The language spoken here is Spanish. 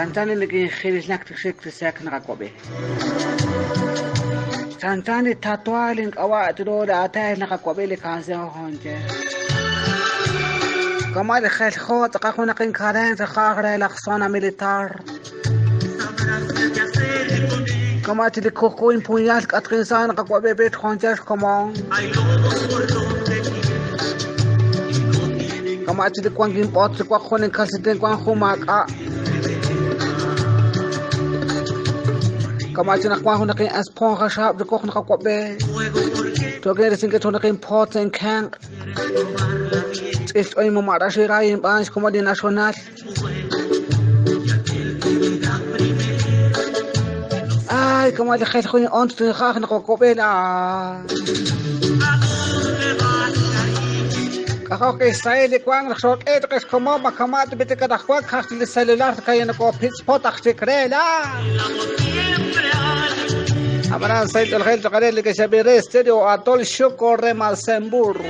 Chantani le que giris nakti shikti sak nakakobe. Chantani tatualin kawa tiro da atay nakakobe le kanse honje. Kama de khel khot qaquna qin karen sa khagra la khsana militar. Kama ti de koko in punyal katrin sa nakakobe bet honje kama. Kama ti de kwangin pot kwa khonen kasiten kwang khumaka. Kama ti nakwa huna qin asponga shab de kokna kakobe. To get singe to qin pot and can. Estoy mamara shirai en banch como de nacional. Ay, como de gente con on tu hija no copela. Cajo que está de cuando short es como macamate bete cada juan casi el celular que no copis potach se crela. Habrán saido el gente que se ve estéreo a todo el choco remalsemburro.